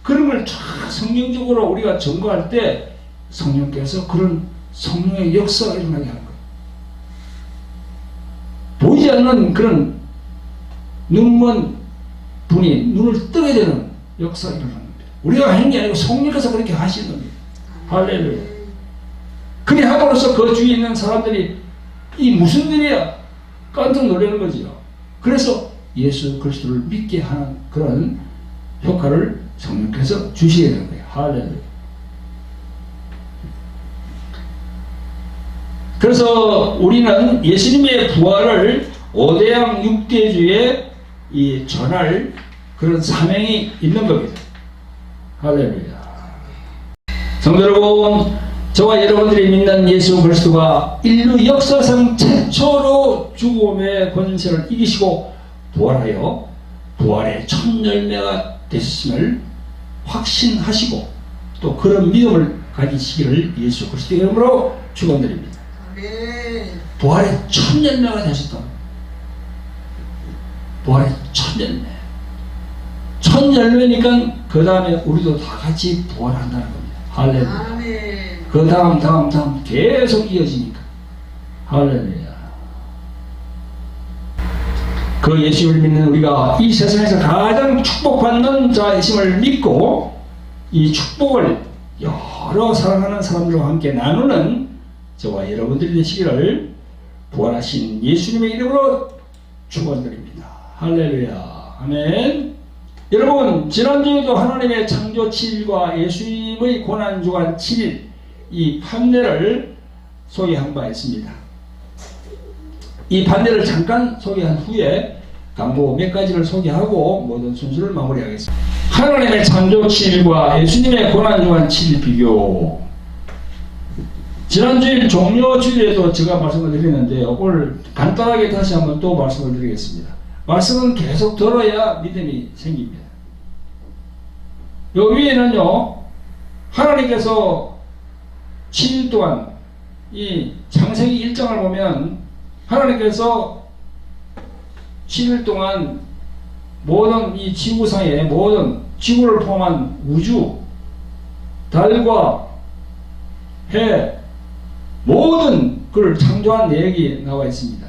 그런 걸 쫙 성경적으로 우리가 전가할 때 성령께서 그런 성령의 역사가 일어나게 하는 거예요. 보이지 않는 그런 눈먼 분이 눈을 뜨게 되는 역사가 일어나는 겁니다. 우리가 하는 게 아니고 성령께서 그렇게 하시는 겁니다. 할렐루야. 그리 함으로써 그 주위에 있는 사람들이 이 무슨 일이야? 깜짝 놀라는 거지요. 그래서 예수 그리스도를 믿게 하는 그런 효과를 성령께서 주시게 되는 거예요. 할렐루야. 그래서 우리는 예수님의 부활을 5대양 6대주에 이 전할 그런 사명이 있는 겁니다. 할렐루야. 성도 여러분, 저와 여러분들이 믿는 예수 그리스도가 인류 역사상 최초로 죽음의 권세를 이기시고 부활하여 부활의 첫 열매가 되셨음을 확신하시고 또 그런 믿음을 가지시기를 예수 그리스도의 이름으로 축원드립니다. 부활의 첫 열매가 되셨다. 부활의 첫 열매. 첫 열매니까 그 다음에 우리도 다 같이 부활한다는 겁니다. 할렐루야. 그 다음 계속 이어지니까. 할렐루야. 그 예수를 믿는 우리가 이 세상에서 가장 축복받는 자이심을 믿고 이 축복을 여러 사랑하는 사람들과 함께 나누는 저와 여러분들이 되시기를 부활하신 예수님의 이름으로 축원드립니다. 할렐루야. 아멘. 여러분, 지난주에도 하나님의 창조 7일과 예수님의 고난주간 7일 이 판례를 소개한 바 있습니다. 이 판례를 잠깐 소개한 후에 강보 몇 가지를 소개하고 모든 순서를 마무리하겠습니다. 하나님의 창조 7일과 예수님의 고난주간 7일 비교. 지난주일 종료주일에도 제가 말씀을 드렸는데요. 오늘 간단하게 다시 한번 또 말씀을 드리겠습니다. 말씀은 계속 들어야 믿음이 생깁니다. 여기 위에는요, 하나님께서 7일 동안 이 창세기 1장을 보면 하나님께서 7일 동안 모든 이 지구상의 모든 지구를 포함한 우주, 달과 해, 모든 그를 창조한 내역이 나와 있습니다.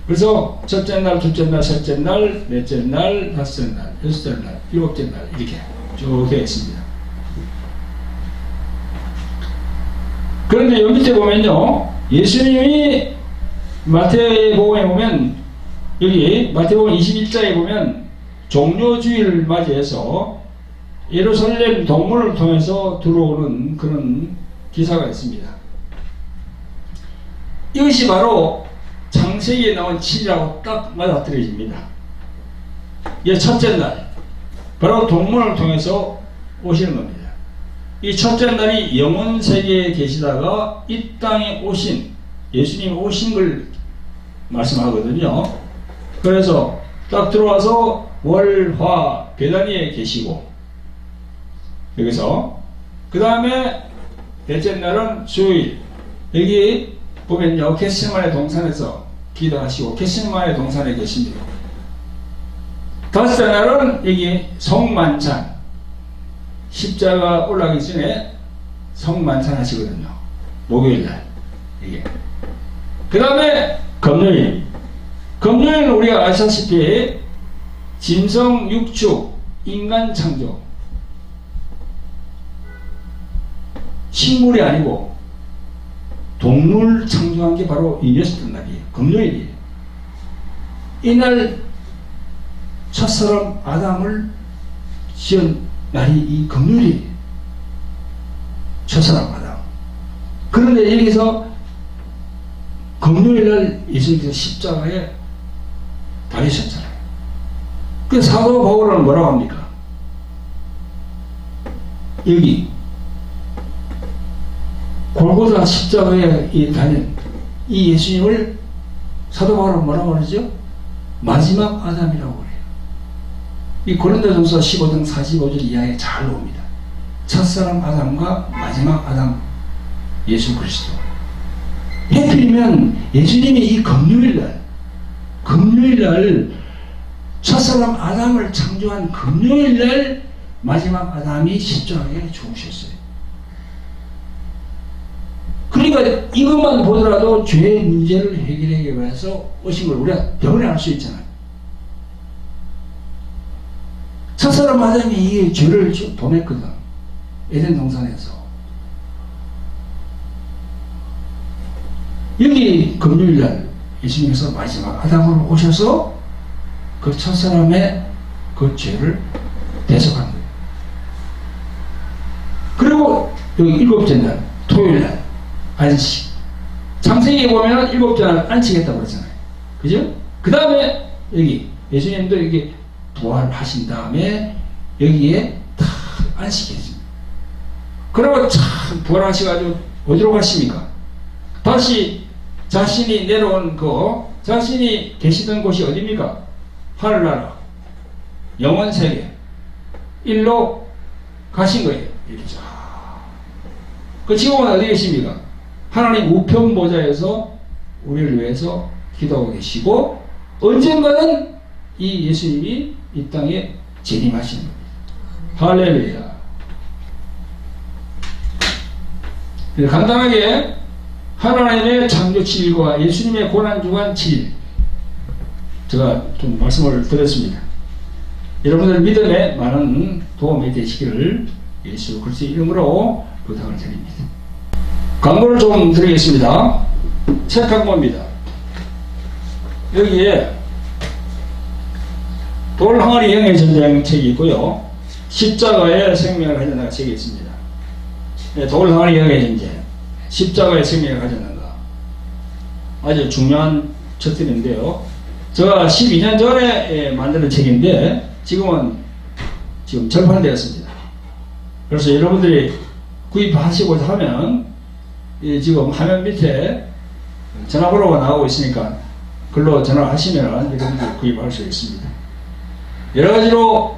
그래서 첫째 날, 둘째 날, 셋째 날, 넷째 날, 다섯째 날, 여섯째 날, 일곱째 날 이렇게 쭉 되어 있습니다. 그런데 여기 밑에 보면요, 예수님이 마태복음에 보면 여기 마태복음 21장에 보면 종료주일을 맞이해서 예루살렘 동문을 통해서 들어오는 그런 기사가 있습니다. 이것이 바로 창세기에 나온 7이라고 딱 맞아떨어집니다. 이 첫째 날, 바로 동문을 통해서 오시는 겁니다. 이 첫째 날이 영원 세계에 계시다가 이 땅에 오신 예수님 오신 걸 말씀하거든요. 그래서 딱 들어와서 월, 화, 베다니에 계시고 여기서 그 다음에 넷째 날은 수요일 여기 보면요, 겟세마네 동산에서 기도하시고 겟세마네 동산에 계십니다. 다섯째 날은 여기 성만찬, 십자가 올라가기 전에 성만찬 하시거든요. 목요일날 이게. 그 다음에 금요일. 금요일은 우리가 아시다시피 짐승 육축, 인간 창조. 식물이 아니고 동물 창조한 게 바로 이 여섯 날이에요. 금요일이에요. 이날 첫사람 아담을 지은 날이 이 금요일이에요. 첫사람 아담. 그런데 여기서 금요일날 예수님께서 십자가에 달리셨잖아요. 그 사도 바울은 뭐라고 합니까? 여기 골고다 십자가에 달린 이 예수님을 사도 바울은 뭐라고 그러죠? 마지막 아담이라고 그래요. 이 고린도전서 15장 45절 이하에 잘 나옵니다. 첫사람 아담과 마지막 아담 예수 그리스도. 해필이면 예수님이 이 금요일날 첫사람 아담을 창조한 금요일날 마지막 아담이 십자가에 죽으셨어요. 그러니까 이것만 보더라도 죄의 문제를 해결하기 위해서 오신 걸 우리가 대번에 알 수 있잖아요. 첫사람 아담이 이 죄를 보냈거든. 에덴 동산에서. 여기 금요일날 예수님께서 마지막 아담으로 오셔서 그 첫사람의 그 죄를 대속한 거예요. 그리고 여기 일곱째 날 토요일날 안식. 창세기에 보면 일곱째 날 안식했다고 그러잖아요. 그죠? 그 다음에 여기 예수님도 여기 부활하신 다음에 여기에 다 안식했습니다. 그리고 참 부활하셔가지고 어디로 가십니까? 다시 자신이 내려온 자신이 계시던 곳이 어디입니까? 하늘나라, 영원세계 일로 가신 거예요. 이렇게 그 지금은 어디 계십니까? 하나님 우편 보좌에서 우리를 위해서 기도하고 계시고 언젠가는 이 예수님이 이 땅에 재림하시는 겁니다. 할렐루야. 간단하게 하나님의 창조 7일과 예수님의 고난주간 7일 제가 좀 말씀을 드렸습니다. 여러분들 믿음에 많은 도움이 되시기를 예수 그리스도의 이름으로 부탁을 드립니다. 광고를 좀 드리겠습니다. 책 광고입니다. 여기에 돌항아리 영의 전쟁 책이 있고요. 십자가의 생명을 가져나가 책이 있습니다. 네, 돌항아리 영의 전쟁, 십자가의 생명을 가져나가 아주 중요한 책들인데요. 제가 12년 전에 만드는 책인데 지금 절판되었습니다. 그래서 여러분들이 구입하시고자 하면 지금 화면 밑에 전화번호가 나오고 있으니까 글로 전화하시면 여러분들이 구입할 수 있습니다. 여러 가지로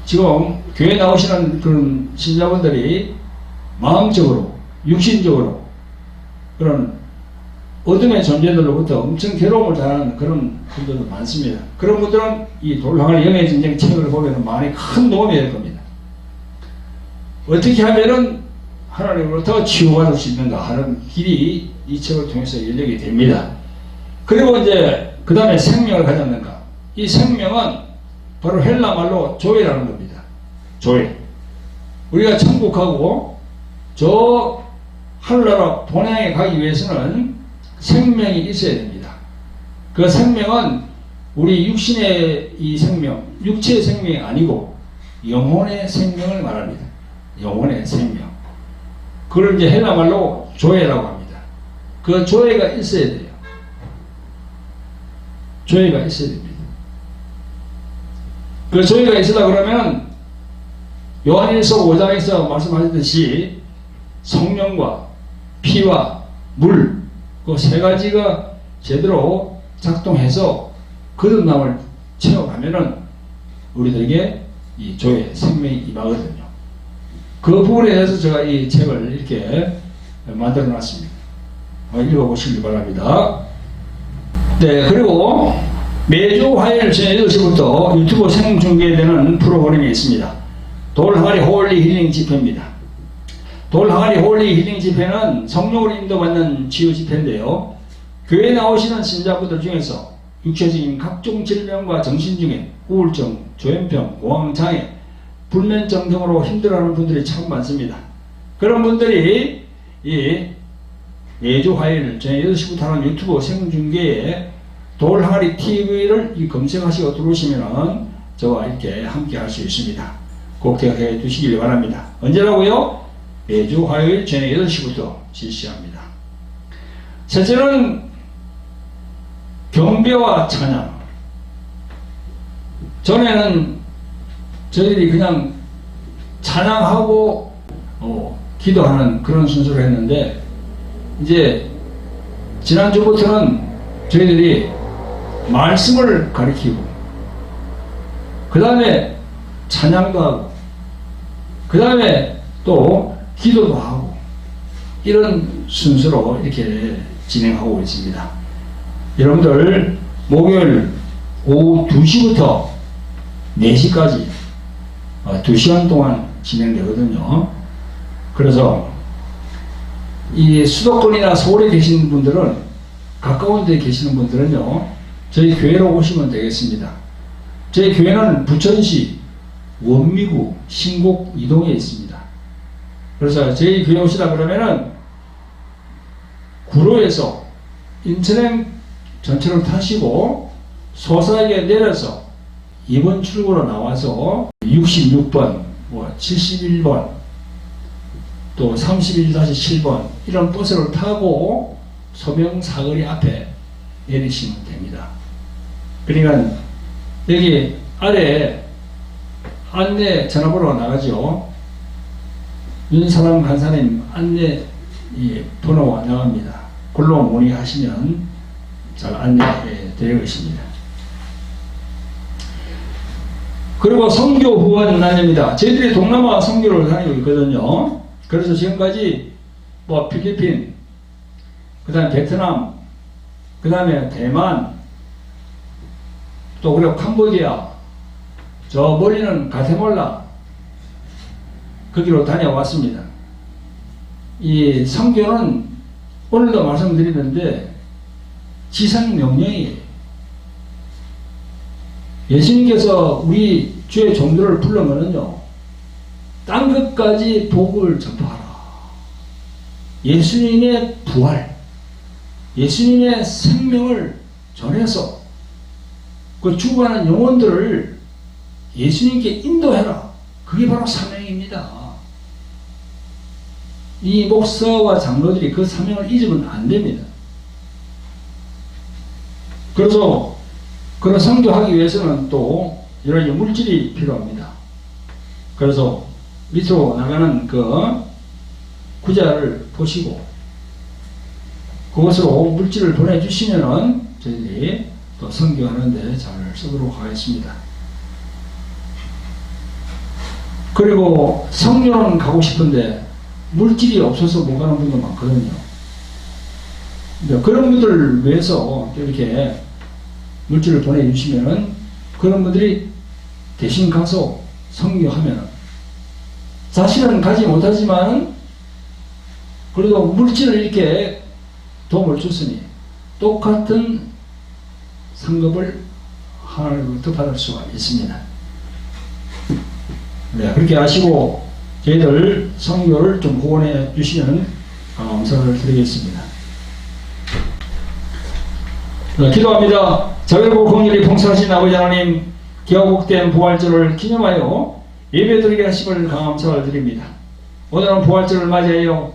지금 교회 나오시는 그런 신자분들이 마음적으로, 육신적으로 그런 어둠의 존재들로부터 엄청 괴로움을 당하는 그런 분들도 많습니다. 그런 분들은 이 돌항아리 영의 전쟁 책을 보면 많이 큰 도움이 될 겁니다. 어떻게 하면은 하나님으로부터 치유받을 수 있는가 하는 길이 이 책을 통해서 열리게 됩니다. 그리고 이제 그 다음에 생명을 가졌는가. 이 생명은 바로 헬라 말로 조회라는 겁니다. 조회. 우리가 천국하고 저 하늘나라 본향에 가기 위해서는 생명이 있어야 됩니다. 그 생명은 우리 육신의 이 생명, 육체의 생명이 아니고 영혼의 생명을 말합니다. 영혼의 생명. 그걸 이제 헬라 말로 조회라고 합니다. 그 조회가 있어야 돼요. 조회가 있어야 됩니다. 그 조회가 있으려 그러면 요한일서 5장에서 말씀하셨듯이 성령과 피와 물, 그 세 가지가 제대로 작동해서 거듭남을 체험하면은 우리들에게 이 조회 생명이 임하거든요. 그 부분에 대해서 제가 이 책을 이렇게 만들어 놨습니다. 읽어보시기 바랍니다. 네, 그리고 매주 화요일 저녁 8시부터 유튜브 생중계되는 프로그램이 있습니다. 돌항아리 홀리 힐링 집회입니다. 돌항아리 홀리 힐링 집회는 성령으로 인도받는 치유 집회인데요. 교회에 나오시는 신자분들 중에서 육체적인 각종 질병과 정신증에 우울증, 조현병, 공황장애, 불면증 등으로 힘들어하는 분들이 참 많습니다. 그런 분들이 이 매주 화요일 저녁 8시부터 하는 유튜브 생중계에 돌항아리 TV를 검색하시고 들어오시면 저와 이렇게 함께 할 수 있습니다. 꼭 기억해 두시길 바랍니다. 언제라고요? 매주 화요일 저녁 8시부터 실시합니다. 첫째는 경배와 찬양. 전에는 저희들이 그냥 찬양하고 기도하는 그런 순서를 했는데, 이제 지난주부터는 저희들이 말씀을 가리키고, 그 다음에 찬양도 하고, 그 다음에 또 기도도 하고, 이런 순서로 이렇게 진행하고 있습니다. 여러분들 목요일 오후 2시부터 4시까지 2시간 동안 진행되거든요. 그래서 이 수도권이나 서울에 계시는 분들은, 가까운 데 계시는 분들은요, 저희 교회로 오시면 되겠습니다. 저희 교회는 부천시, 원미구, 신곡, 이동에 있습니다. 그래서 저희 교회 오시다 그러면은 구로에서 인천행 전철을 타시고 소사역에 내려서 2번 출구로 나와서 66번, 71번, 또 31-7번 이런 버스를 타고 소명사거리 앞에 내리시면 됩니다. 그러니까 여기 아래 안내 전화번호가 나가죠. 윤사람 간사님 안내 번호가 나갑니다. 글로 문의하시면 잘 안내해 드리겠습니다. 그리고 선교 후원 날입니다. 저희들이 동남아 선교를 다니고 있거든요. 그래서 지금까지 필리핀, 그 다음에 베트남, 그 다음에 대만, 또 그리고 캄보디아, 저 멀리는 가테말라, 거기로 다녀왔습니다. 이 선교는 오늘도 말씀드리는데 지상명령이에요. 예수님께서 우리 주의 종들을 불러면은요, 땅끝까지 복을 전파하라. 예수님의 부활, 예수님의 생명을 전해서 그 죽어가는 영혼들을 예수님께 인도해라. 그게 바로 사명입니다. 이 목사와 장로들이 그 사명을 잊으면 안 됩니다. 그래서 그런 선교하기 위해서는 또 여러 가지 물질이 필요합니다. 그래서 밑으로 나가는 그 구자를 보시고 그것으로 물질을 보내주시면은 저희들이 또 선교하는데 잘 쓰도록 하겠습니다. 그리고 성교는 가고 싶은데 물질이 없어서 못 가는 분도 많거든요. 그런 분들을 위해서 이렇게 물질을 보내주시면은 그런 분들이 대신 가서 선교하면 자신은 가지 못하지만 그래도 물질을 이렇게 도움을 줬으니 똑같은 상급을 하나로부터 받을 수가 있습니다. 네, 그렇게 하시고 저희들 선교를 좀 후원해 주시면 감사를 드리겠습니다. 네, 기도합니다. 자비롭고 긍휼히 봉사하신 아버지 하나님, 기하복된 부활절을 기념하여 예배드리게 하심을 감사를 드립니다. 오늘은 부활절을 맞이하여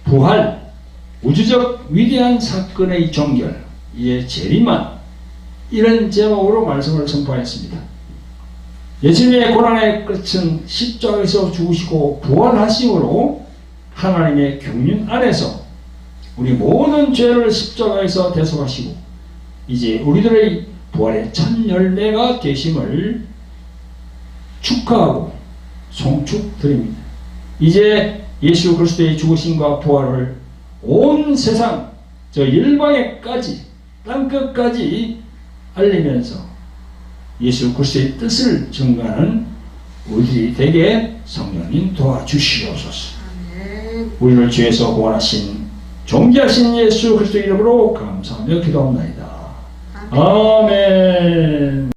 부활, 우주적 위대한 사건의 종결, 이에 재림만, 이런 제목으로 말씀을 선포하였습니다. 예수님의 고난의 끝은 십자가에서 죽으시고 부활하심으로 하나님의 경륜 안에서 우리 모든 죄를 십자가에서 대속하시고 이제 우리들의 부활의 첫 열매가 되심을 축하하고 송축드립니다. 이제 예수 그리스도의 죽으심과 부활을 온 세상 저 열방에까지 땅끝까지 알리면서 예수 그리스도의 뜻을 증거하는 우리들이 되게 성령님 도와주시옵소서. 우리를 주에서 구원하신 존귀하신 예수 그리스도 이름으로 감사하며 기도합니다. 아멘.